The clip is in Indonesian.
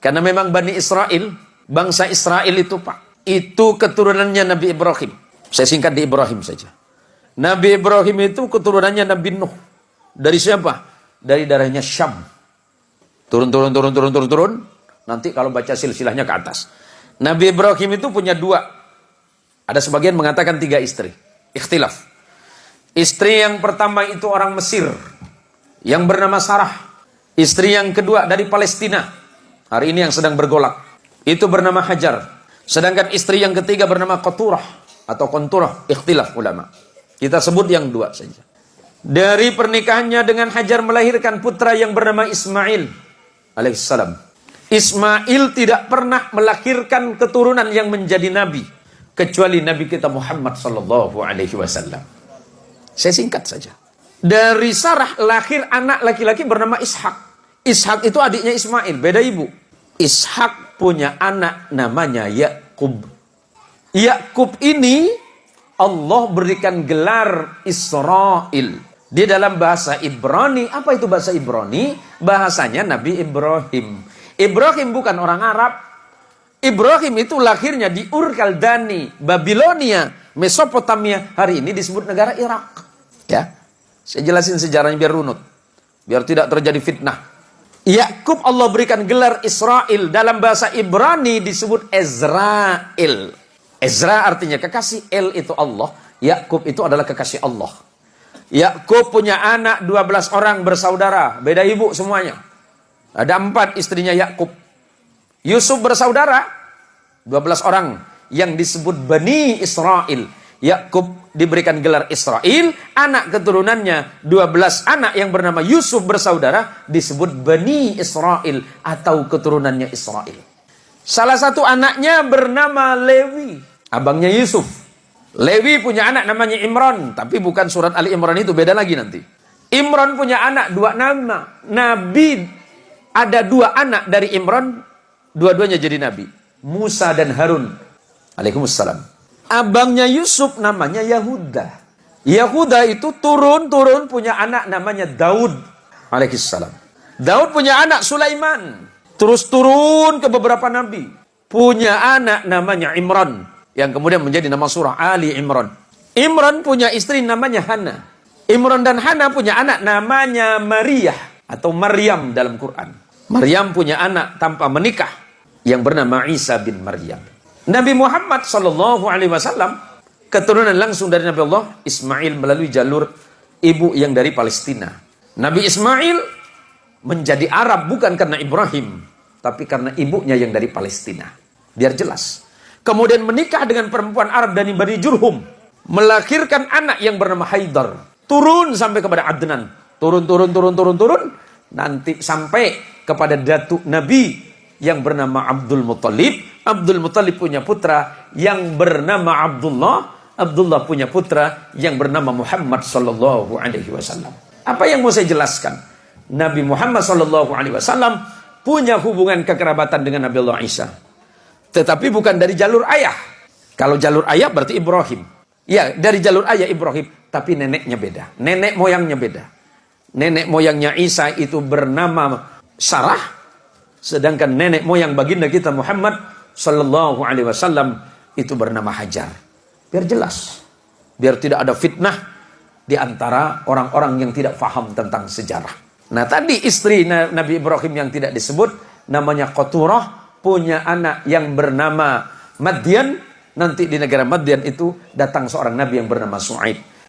Karena memang Bani Israel, bangsa Israel itu Pak, itu keturunannya Nabi Ibrahim. Saya singkat di Ibrahim saja. Nabi Ibrahim itu keturunannya Nabi Nuh. Dari siapa? Dari darahnya Syam. Turun. Nanti kalau baca silsilahnya ke atas. Nabi Ibrahim itu punya 2. Ada sebagian mengatakan 3 istri. Ikhtilaf. Istri yang pertama itu orang Mesir, yang bernama Sarah. Istri yang kedua dari Palestina, hari ini yang sedang bergolak, itu bernama Hajar. Sedangkan istri yang ketiga bernama Qaturah atau Qunturah, ikhtilaf ulama. Kita sebut yang 2 saja. Dari pernikahannya dengan Hajar melahirkan putra yang bernama Ismail alaihissalam. Ismail tidak pernah melahirkan keturunan yang menjadi nabi kecuali Nabi kita Muhammad sallallahu alaihi wasallam. Saya singkat saja. Dari Sarah lahir anak laki-laki bernama Ishak. Ishak itu adiknya Ismail, beda ibu. Ishak punya anak namanya Yakub. Yakub ini Allah berikan gelar Israel. Di dalam bahasa Ibrani, apa itu bahasa Ibrani? Bahasanya Nabi Ibrahim. Ibrahim bukan orang Arab. Ibrahim itu lahirnya di Ur Kaldani, Babilonia, Mesopotamia. Hari ini disebut negara Irak. Ya, saya jelasin sejarahnya biar runut, biar tidak terjadi fitnah. Yakub Allah berikan gelar Israel. Dalam bahasa Ibrani disebut Ezrael. Ezra artinya kekasih, El itu Allah, Yakub itu adalah kekasih Allah. Yakub punya anak 12 orang bersaudara, beda ibu semuanya. Ada 4 istrinya Yakub. Yusuf bersaudara 12 orang yang disebut Bani Israel. Yakub diberikan gelar Israel, anak keturunannya 12 anak yang bernama Yusuf bersaudara disebut Bani Israel atau keturunannya Israel. Salah satu anaknya bernama Lewi, abangnya Yusuf. Lewi punya anak namanya Imran, tapi bukan surat Ali Imran itu, beda lagi nanti. Imran punya anak 2 nama. Nabi ada 2 anak dari Imran, dua-duanya jadi nabi. Musa dan Harun. Waalaikumsalam. Abangnya Yusuf namanya Yahuda. Yahuda itu turun punya anak namanya Daud. Waalaikumsalam. Daud punya anak Sulaiman. Terus turun ke beberapa nabi. Punya anak namanya Imran, yang kemudian menjadi nama surah Ali Imran. Imran punya istri namanya Hana. Imran dan Hana punya anak namanya Maria atau Maryam dalam Quran. Maryam punya anak tanpa menikah yang bernama Isa bin Maryam. Nabi Muhammad sallallahu alaihi wasallam keturunan langsung dari Nabi Allah Ismail melalui jalur ibu yang dari Palestina. Nabi Ismail menjadi Arab bukan karena Ibrahim, tapi karena ibunya yang dari Palestina. Biar jelas. Kemudian menikah dengan perempuan Arab dari Bani Jurhum. Melahirkan anak yang bernama Haidar. Turun sampai kepada Adnan. Turun. Nanti sampai kepada datuk Nabi yang bernama Abdul Muttalib. Abdul Muttalib punya putra yang bernama Abdullah. Abdullah punya putra yang bernama Muhammad sallallahu alaihi wasallam. Apa yang mau saya jelaskan? Nabi Muhammad sallallahu alaihi wasallam punya hubungan kekerabatan dengan Nabi Allah Isa. Tetapi bukan dari jalur ayah. Kalau jalur ayah berarti Ibrahim. Ya, dari jalur ayah Ibrahim. Tapi neneknya beda. Nenek moyangnya beda. Nenek moyangnya Isa itu bernama Sarah. Sedangkan nenek moyang baginda kita Muhammad sallallahu alaihi wasallam itu bernama Hajar. Biar jelas. Biar tidak ada fitnah di antara orang-orang yang tidak faham tentang sejarah. Nah, tadi istri Nabi Ibrahim yang tidak disebut namanya Qaturah. Punya anak yang bernama Madian. Nanti di negara Madian itu datang seorang nabi yang bernama Su'aib.